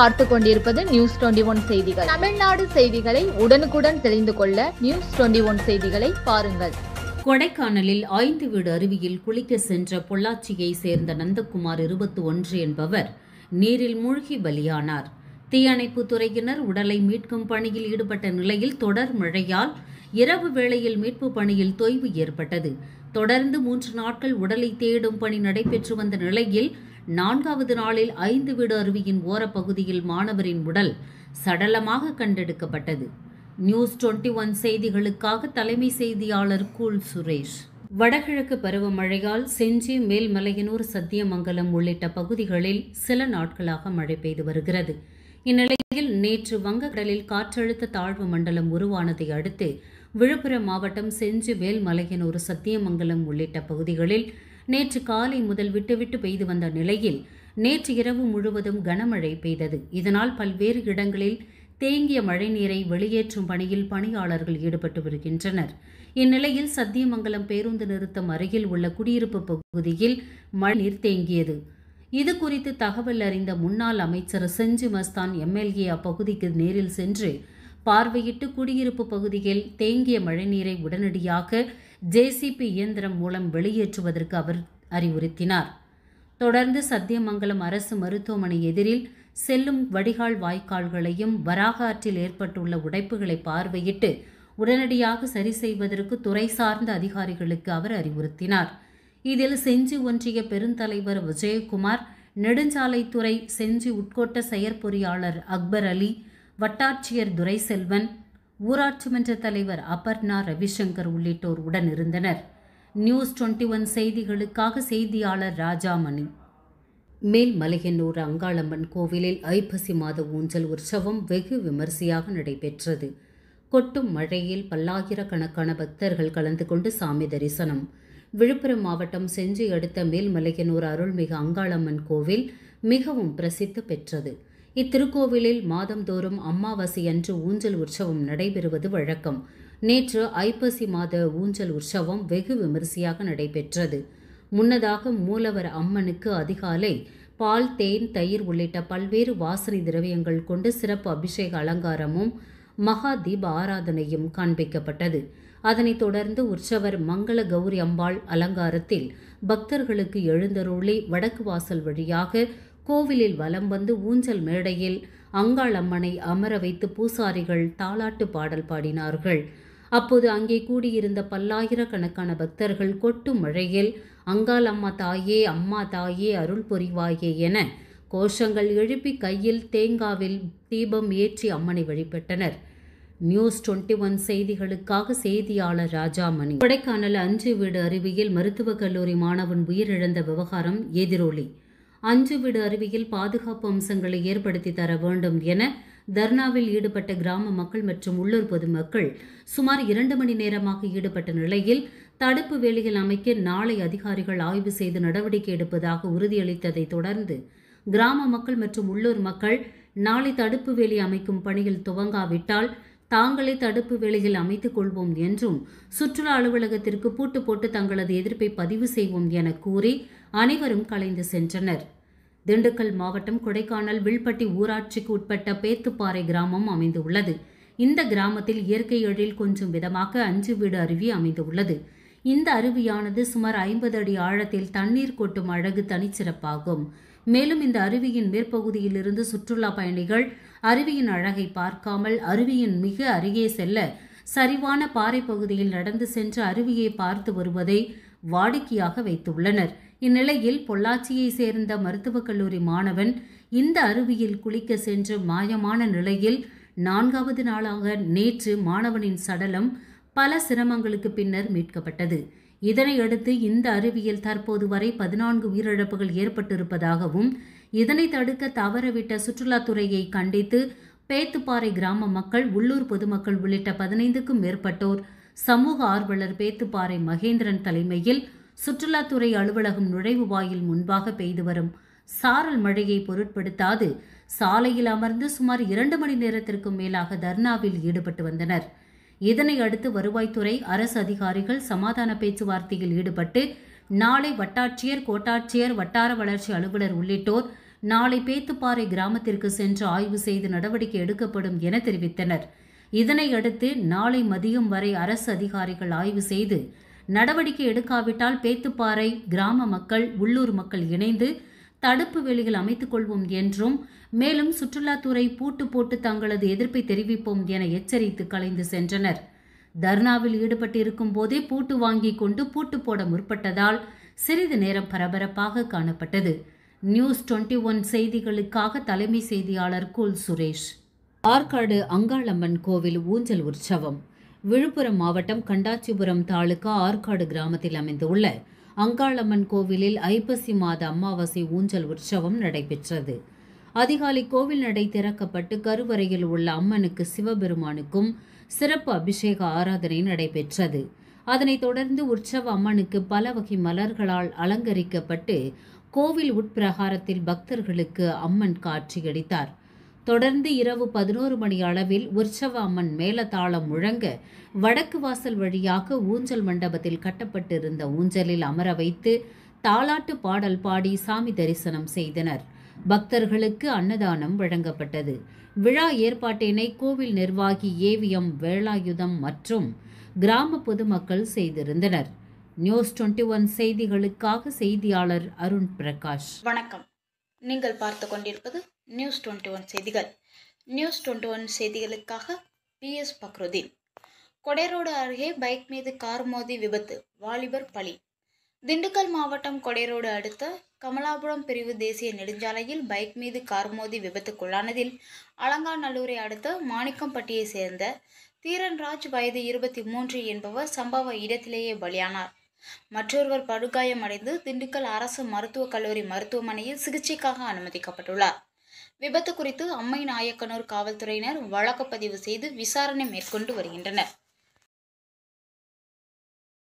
பார்த்துக் கொண்டிருப்பது நியூஸ் 21 செய்திகள். தமிழ்நாடு செய்திகளை உடனுக்குடன் தெரிந்து கொள்ள நியூஸ் 21 செய்திகளை பாருங்கள். கொடைக்கானலில் 5 வீடு அருவியில் குளிக்க சென்ற பொள்ளாச்சியை சேர்ந்த நந்தகுமார் 21 என்பவர் நீரில் மூழ்கி பலியானார். தீயணைப்பு துறையினர் உடலை மீட்கும் பணியில் ஈடுபட்ட நிலையில் தொடர் மழையால் இரவு வேளையில் மீட்பு பணியில் தொய்வு ஏற்பட்டது. தொடர்ந்து 3 நாட்கள் உடலை தேடும் பணி நடைபெற்று வந்த நிலையில் 4வது நாளில் 5 வீடு அருவியின் ஓரப்பகுதியில் மாணவரின் உடல் சடலமாக கண்டெடுக்கப்பட்டது. நியூஸ் 21 செய்திகளுக்காக தலைமை செய்தியாளர் கூல் சுரேஷ். வடகிழக்கு பருவமழையால் செஞ்சி, மேல்மலையனூர், சத்தியமங்கலம் உள்ளிட்ட பகுதிகளில் சில நாட்களாக மழை பெய்து வருகிறது. இந்நிலையில் நேற்று வங்கக்கடலில் காற்றழுத்த தாழ்வு மண்டலம் உருவானதை அடுத்து விழுப்புரம் மாவட்டம் செஞ்சி, மேல்மலையனூர், சத்தியமங்கலம் உள்ளிட்ட பகுதிகளில் நேற்று காலை முதல் விட்டுவிட்டு பெய்து வந்த நிலையில் நேற்று இரவு முழுவதும் கனமழை பெய்தது. இதனால் பல்வேறு இடங்களில் தேங்கிய மழைநீரை வெளியேற்றும் பணியில் பணியாளர்கள் ஈடுபட்டு வருகின்றனர். இந்நிலையில் சத்தியமங்கலம் பேருந்து நிறுத்தம் அருகில் உள்ள குடியிருப்பு பகுதியில் மழைநீர் தேங்கியது. இதுகுறித்து தகவல் அறிந்த முன்னாள் அமைச்சர் செஞ்சி மஸ்தான் எம்எல்ஏ அப்பகுதிக்கு நேரில் சென்று பார்வையிட்டு குடியிருப்பு பகுதியில் தேங்கிய மழைநீரை உடனடியாக ஜேசிபி இயந்திரம் மூலம் வெளியேற்றுவதற்கு அவர் அறிவுறுத்தினார். தொடர்ந்து சத்தியமங்கலம் அரசு மருத்துவமனை எதிரில் செல்லும் வடிகால் வாய்க்கால்களையும் வராக ஆற்றில் ஏற்பட்டுள்ள உடைப்புகளை பார்வையிட்டு உடனடியாக சரி செய்வதற்கு துறை சார்ந்த அதிகாரிகளுக்கு அவர் அறிவுறுத்தினார். இதில் செஞ்சி ஒன்றிய பெருந்தலைவர் விஜயகுமார், நெடுஞ்சாலைத்துறை செஞ்சி உட்கோட்ட செயற்பொறியாளர் அக்பர் அலி, வட்டாட்சியர் துரைசெல்வன், ஊராட்சி மன்ற தலைவர் அபர்ணா ரவிசங்கர் உள்ளிட்டோர் உடன் இருந்தனர். நியூஸ் 21 செய்திகளுக்காக செய்தியாளர் ராஜாமணி. மேல்மலையனூர் அங்காளம்மன் கோவிலில் ஐப்பசி மாத ஊஞ்சல் உற்சவம் வெகு விமரிசையாக நடைபெற்றது. கொட்டும் மழையில் பல்லாயிரக்கணக்கான பக்தர்கள் கலந்து கொண்டு சாமி தரிசனம். விழுப்புரம் மாவட்டம் செஞ்சி அடுத்த மேல்மலையனூர் அருள்மிகு அங்காளம்மன் கோவில் மிகவும் பிரசித்தி பெற்றது. இத்திருக்கோவிலில் மாதந்தோறும் அமாவாசை அன்று ஊஞ்சல் உற்சவம் நடைபெறுவது வழக்கம். நேற்று ஐப்பசி மாத ஊஞ்சல் உற்சவம் வெகு விமரிசையாக நடைபெற்றது. முன்னதாக மூலவர் அம்மனுக்கு அதிகாலை பால், தேன், தயிர் உள்ளிட்ட பல்வேறு வாசனை திரவியங்கள் கொண்டு சிறப்பு அபிஷேக அலங்காரமும் மகா தீப ஆராதனையும் காண்பிக்கப்பட்டது. அதனைத் தொடர்ந்து உற்சவர் மங்கள கௌரி அம்பாள் அலங்காரத்தில் பக்தர்களுக்கு எழுந்தருளி வடக்கு வாசல் வழியாக கோவிலில் வலம் வந்து ஊஞ்சல் மேடையில் அங்காள் அம்மனை அமர வைத்து பூசாரிகள் தாலாட்டு பாடல் பாடினார்கள். அப்போது அங்கே கூடியிருந்த பல்லாயிரக்கணக்கான பக்தர்கள் கொட்டும் மழையில் அங்காள் அம்மா தாயே, அம்மா தாயே, அருள் புரிவாயே என கோஷங்கள் எழுப்பி கையில் தேங்காவில் தீபம் ஏற்றி அம்மனை வழிபட்டனர். நியூஸ் 21 செய்திகளுக்காக செய்தியாளர் ராஜாமணி. கொடைக்கானல் 5 வீடு அருவியில் மருத்துவக் கல்லூரி மாணவன் உயிரிழந்த விவகாரம் எதிரொலி. 5 வீடு அருவியில் பாதுகாப்பு அம்சங்களை ஏற்படுத்தி தர வேண்டும் என தர்ணாவில் ஈடுபட்ட கிராம மக்கள் மற்றும் உள்ளூர் பொதுமக்கள் சுமார் 2 மணி நேரமாக ஈடுபட்ட நிலையில் தடுப்பு வேலிகள் அமைக்க நாளை அதிகாரிகள் ஆய்வு செய்து நடவடிக்கை எடுப்பதாக உறுதியளித்ததை தொடர்ந்து கிராம மக்கள் மற்றும் உள்ளூர் மக்கள் நாளை தடுப்பு வேலி அமைக்கும் பணியில் துவங்காவிட்டால் தாங்களே தடுப்பு வேலிகள் அமைத்துக் கொள்வோம் என்றும் சுற்றுலா அலுவலகத்திற்கு பூட்டு போட்டு தங்களது எதிர்ப்பை பதிவு செய்வோம் என கூறி அனைவரும் கலைந்து சென்றனர். திண்டுக்கல் மாவட்டம் கொடைக்கானல் வில்பட்டி ஊராட்சிக்கு உட்பட்ட பேத்துப்பாறை கிராமம் அமைந்துள்ளது. இந்த கிராமத்தில் இயற்கை எழில் கொஞ்சம் விதமாக 5 வீடு அருவி அமைந்துள்ளது. இந்த அருவியானது சுமார் 50 அடி ஆழத்தில் தண்ணீர் கொட்டும் அழகு தனிச்சிறப்பாகும். மேலும் இந்த அருவியின் மேற்பகுதியில் இருந்து சுற்றுலா பயணிகள் அருவியின் அழகை பார்க்காமல் அருவியின் மிக அருகே செல்ல சரிவான பாறை பகுதியில் நடந்து சென்று அருவியை பார்த்து வருவதை வாடிக்கையாக வைத்துள்ளனர். இந்நிலையில் பொள்ளாச்சியை சேர்ந்த மருத்துவக் கல்லூரி மாணவன் இந்த அருவியில் குளிக்க சென்று மாயமான நிலையில் 4வது நாளாக நேற்று மாணவனின் சடலம் பல சிரமங்களுக்கு பின்னர் மீட்கப்பட்டது. இதனையடுத்து இந்த அருவியில் தற்போது வரை 14 உயிரிழப்புகள் ஏற்பட்டிருப்பதாகவும் இதனை தடுக்க தவறவிட்ட சுற்றுலாத்துறையை கண்டித்து பேத்துப்பாறை கிராம மக்கள், உள்ளூர் பொதுமக்கள் உள்ளிட்ட 15க்கும் மேற்பட்டோர் சமூக ஆர்வலர் பேத்துப்பாறை மகேந்திரன் தலைமையில் சுற்றுலாத்துறை அலுவலகம் நுழைவு வாயில் முன்பாக பெய்து வரும் சாரல் மழையை பொருட்படுத்தாது சாலையில் அமர்ந்து சுமார் 2 மணி நேரத்திற்கும் மேலாக தர்ணாவில் ஈடுபட்டு வந்தனர். இதனை அடுத்து வருவாய்த்துறை, அரசு அதிகாரிகள் சமாதான பேச்சுவார்த்தையில் ஈடுபட்டு நாளை வட்டாட்சியர், கோட்டாட்சியர், வட்டார வளர்ச்சி அலுவலர் உள்ளிட்டோர் நாளை பேத்துப்பாறை கிராமத்திற்கு சென்று ஆய்வு செய்து நடவடிக்கை எடுக்கப்படும் என தெரிவித்தனர். இதனையடுத்து நாளை மதியம் வரை அரசு அதிகாரிகள் ஆய்வு செய்து நடவடிக்கை எடுக்காவிட்டால் பேத்துப்பாறை கிராம மக்கள், உள்ளூர் மக்கள் இணைந்து தடுப்பு வேலிகள் அமைத்துக் கொள்வோம் என்றும், மேலும் சுற்றுலாத்துறை பூட்டு போட்டு தங்களது எதிர்ப்பை தெரிவிப்போம் என எச்சரித்து கலைந்து சென்றனர். தர்ணாவில் ஈடுபட்டிருக்கும் போதே பூட்டு வாங்கி கொண்டு பூட்டு போட முற்பட்டதால் சிறிது நேரம் பரபரப்பாக காணப்பட்டது. நியூஸ் 21 செய்திகளுக்காக தலைமை செய்தியாளர் கூல் சுரேஷ். ஆற்காடு அங்காளம்மன் கோவில் ஊஞ்சல் உற்சவம். விழுப்புரம் மாவட்டம் கண்டாச்சிபுரம் தாலுகா ஆற்காடு கிராமத்தில் அமைந்துள்ள அங்காளம்மன் கோவிலில் ஐப்பசி மாத அமாவாசை ஊஞ்சல் உற்சவம் நடைபெற்றது. அதிகாலை கோவில் நடை திறக்கப்பட்டு கருவறையில் உள்ள அம்மனுக்கு சிவபெருமானுக்கும் சிறப்பு அபிஷேக ஆராதனை நடைபெற்றது. அதனைத் தொடர்ந்து உற்சவ அம்மனுக்கு பல வகை மலர்களால் அலங்கரிக்கப்பட்டு கோவில் உட்பிரகாரத்தில் பக்தர்களுக்கு அம்மன் காட்சியளித்தார். தொடர்ந்து இரவு 11 மணி அளவில் உற்சவ அம்மன் மேளதாளம் முழங்க வடக்கு வாசல் வழியாக ஊஞ்சல் மண்டபத்தில் கட்டப்பட்டிருந்த ஊஞ்சலில் அமர வைத்து தாலாட்டு பாடல் பாடி சாமி தரிசனம் செய்தனர். பக்தர்களுக்கு அன்னதானம் வழங்கப்பட்டது. விழா ஏற்பாட்டினை கோவில் நிர்வாகி ஏவிஎம் வேலாயுதம் மற்றும் கிராம பொதுமக்கள் செய்திருந்தனர். நியூஸ் 21 செய்திகளுக்காக செய்தியாளர் அருண் பிரகாஷ். வணக்கம். நீங்கள் பார்த்து கொண்டிருப்பது நியூஸ் 21 செய்திகள். நியூஸ் 21 செய்திகளுக்காக PS பக்ருதீன். கொடைரோடு அருகே பைக் மீது கார் மோதி விபத்து, வாலிபர் பலி. திண்டுக்கல் மாவட்டம் கொடைரோடு அடுத்த கமலாபுரம் பிரிவு தேசிய நெடுஞ்சாலையில் பைக் மீது கார் மோதி விபத்துக்குள்ளானதில் அலங்காநல்லூரை அடுத்த மாணிக்கம்பட்டியை சேர்ந்த தீரன்ராஜ் வயது 23 என்பவர் சம்பவ இடத்திலேயே பலியானார். மற்றொருவர் படுகாயமடைந்து திண்டுக்கல் அரசு மருத்துவக் கல்லூரி மருத்துவமனையில் சிகிச்சைக்காக அனுமதிக்கப்பட்டுள்ளார். விபத்து குறித்து அம்மை நாயக்கனூர் காவல்துறையினர் வழக்கு பதிவு செய்து விசாரணை மேற்கொண்டு வருகின்றனர்.